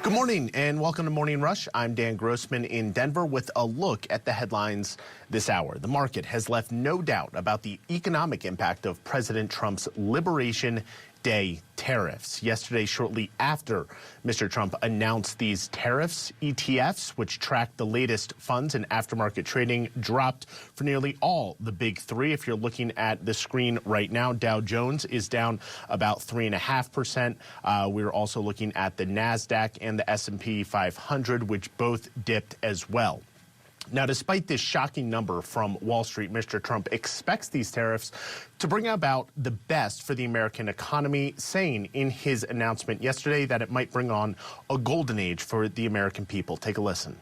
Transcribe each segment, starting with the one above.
Good morning and welcome to Morning Rush. I'm Dan Grossman in Denver with a look at the headlines this hour. The market has left no doubt about the economic impact of President Trump's Liberation Day tariffs. Yesterday, shortly after Mr. Trump announced these tariffs, ETFs, which track the latest funds and aftermarket trading, dropped for nearly all the big three. If you're looking at the screen right now, Dow Jones is down about 3.5%. We're also looking at the NASDAQ and the S&P 500, which both dipped as well. Now, despite this shocking number from Wall Street, Mr. Trump expects these tariffs to bring about the best for the American economy, saying in his announcement yesterday that it might bring on a golden age for the American people. Take a listen.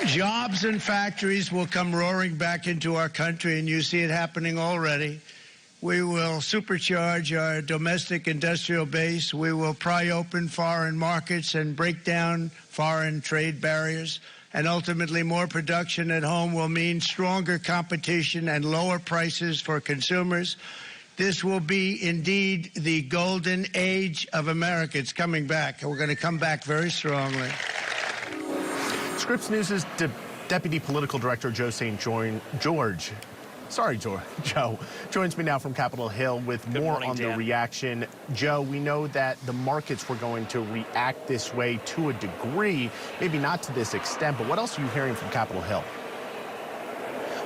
Jobs and factories will come roaring back into our country, and you see it happening already. We will supercharge our domestic industrial base. We will pry open foreign markets and break down foreign trade barriers. And ultimately, more production at home will mean stronger competition and lower prices for consumers. This will be indeed the golden age of America. It's coming back, and we're going to come back very strongly. Scripps News' Deputy Political Director Joe St. George. Joe joins me now from Capitol Hill with more on the reaction. Joe, we know that the markets were going to react this way to a degree, maybe not to this extent, but what else are you hearing from Capitol Hill?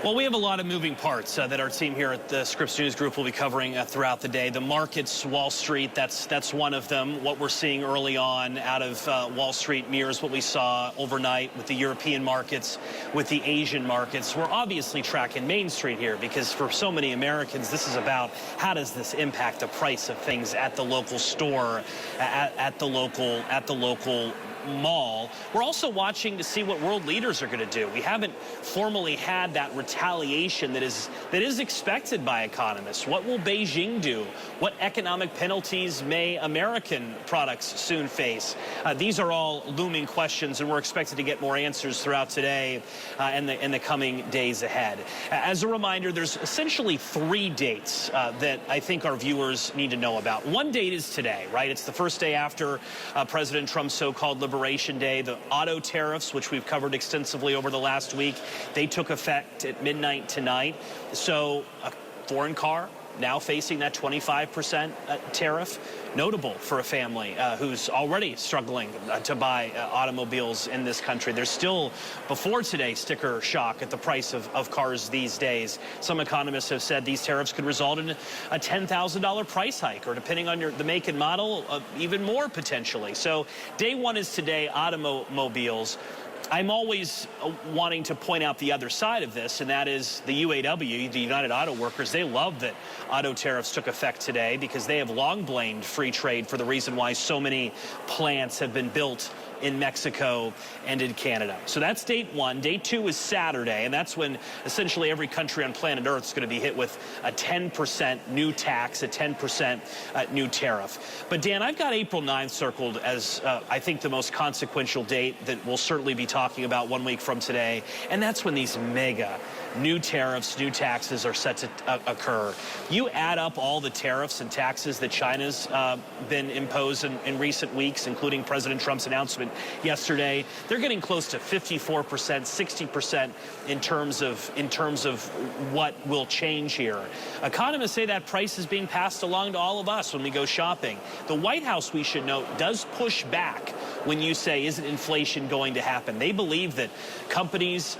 Well, we have a lot of moving parts that our team here at the Scripps News Group will be covering throughout the day. The markets, Wall Street, that's one of them. What we're seeing early on out of Wall Street mirrors what we saw overnight with the European markets, with the Asian markets. We're obviously tracking Main Street here because for so many Americans, this is about how does this impact the price of things at the local store, at the local mall. We're also watching to see what world leaders are going to do. We haven't formally had that retaliation that is expected by economists. What will Beijing do? What economic penalties may American products soon face? These are all looming questions, and we're expected to get more answers throughout today and the coming days ahead. As a reminder, there's essentially three dates that I think our viewers need to know about. One date is today, right? It's the first day after President Trump's so-called Liberation Day. The auto tariffs, which we've covered extensively over the last week, they took effect at midnight tonight. So a foreign car now facing that 25% tariff. Notable for a family who's already struggling to buy automobiles in this country. There's still, before today, sticker shock at the price of cars these days. Some economists have said these tariffs could result in a $10,000 price hike, or depending on the make and model, even more potentially. So day one is today, automobiles. I'm always wanting to point out the other side of this, and that is the UAW, the United Auto Workers. They love that auto tariffs took effect today because they have long blamed free trade for the reason why so many plants have been built in Mexico and in Canada. So that's date one. Day two is Saturday, and that's when essentially every country on planet Earth is going to be hit with a 10% new tax, a 10% new tariff. But Dan, I've got April 9th circled as I think the most consequential date that we'll certainly be talking about 1 week from today, and that's when these mega new tariffs, new taxes are set to occur. You add up all the tariffs and taxes that China's been imposed in recent weeks, including President Trump's announcement yesterday, they're getting close to 54%, 60% in terms of what will change here. Economists say that price is being passed along to all of us when we go shopping. The White House, we should note, does push back when you say, isn't inflation going to happen? They believe that countries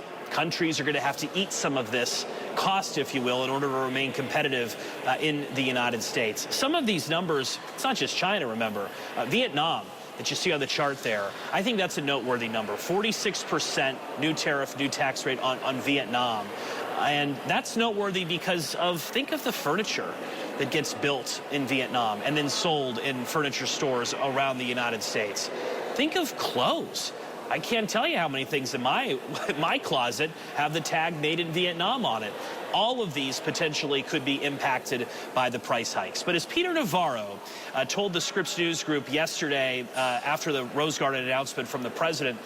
are going to have to eat some of this cost, if you will, in order to remain competitive in the United States. Some of these numbers, it's not just China, remember. Vietnam, that you see on the chart there, I think that's a noteworthy number. 46% new tariff, new tax rate on Vietnam. And that's noteworthy because think of the furniture that gets built in Vietnam and then sold in furniture stores around the United States. Think of clothes. I can't tell you how many things in my closet have the tag made in Vietnam on it. All of these potentially could be impacted by the price hikes. But as Peter Navarro told the Scripps News Group yesterday after the Rose Garden announcement from the president,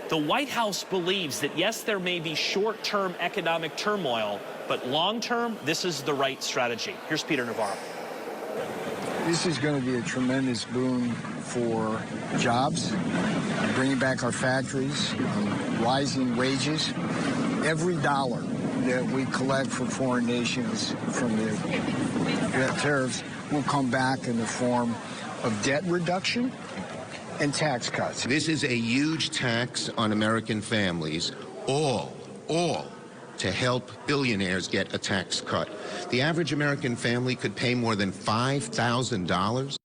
the White House believes that, yes, there may be short-term economic turmoil, but long-term, this is the right strategy. Here's Peter Navarro. This is going to be a tremendous boon for jobs, bringing back our factories, rising wages. Every dollar that we collect from foreign nations from the tariffs will come back in the form of debt reduction and tax cuts. This is a huge tax on American families, all to help billionaires get a tax cut. The average American family could pay more than $5,000.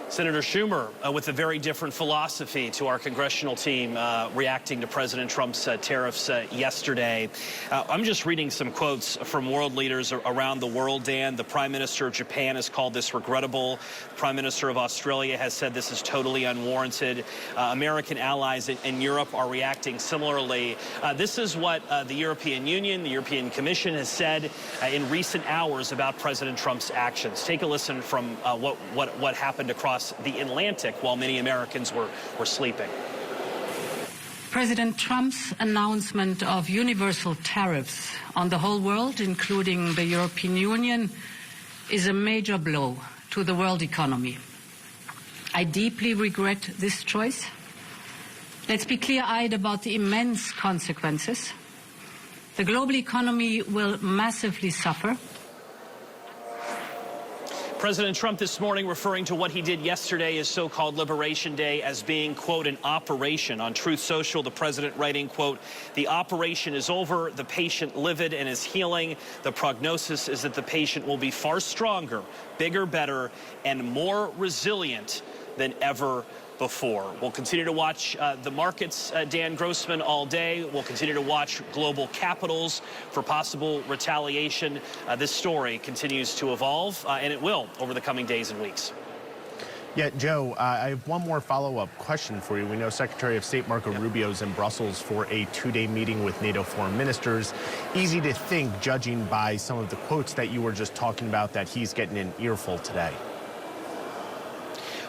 Senator Schumer with a very different philosophy to our congressional team reacting to President Trump's tariffs yesterday. I'm just reading some quotes from world leaders around the world, Dan. The Prime Minister of Japan has called this regrettable. The Prime Minister of Australia has said this is totally unwarranted. American allies in Europe are reacting similarly. This is what the European Union, the European Commission has said in recent hours about President Trump's actions. Take a listen from what happened across the Atlantic while many Americans were sleeping. President Trump's announcement of universal tariffs on the whole world, including the European Union, is a major blow to the world economy. I deeply regret this choice. Let's be clear-eyed about the immense consequences. The global economy will massively suffer. President Trump this morning referring to what he did yesterday, his so-called Liberation Day, as being, quote, an operation. On Truth Social, the president writing, quote, the operation is over, the patient livid and is healing. The prognosis is that the patient will be far stronger, bigger, better, and more resilient than ever before. We'll continue to watch the markets, Dan Grossman, all day. We'll continue to watch global capitals for possible retaliation. This story continues to evolve, and it will over the coming days and weeks. Yeah, Joe, I have one more follow-up question for you. We know Secretary of State Marco Rubio is in Brussels for a two-day meeting with NATO foreign ministers. Easy to think, judging by some of the quotes that you were just talking about, that he's getting an earful today.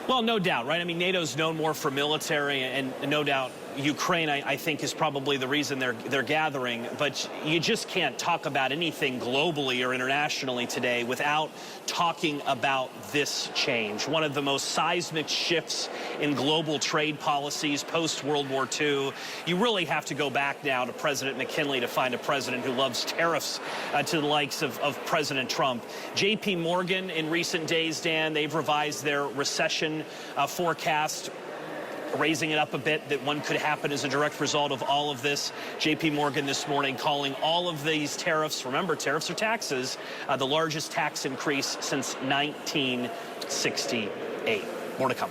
Well, no doubt, right? I mean, NATO's known more for military, and no doubt Ukraine, I think, is probably the reason they're gathering. But you just can't talk about anything globally or internationally today without talking about this change. One of the most seismic shifts in global trade policies post-World War II. You really have to go back now to President McKinley to find a president who loves tariffs to the likes of President Trump. J.P. Morgan in recent days, Dan, they've revised their recession forecast, raising it up a bit, that one could happen as a direct result of all of this. J.P. Morgan this morning calling all of these tariffs, remember, tariffs are taxes, the largest tax increase since 1968. More to come.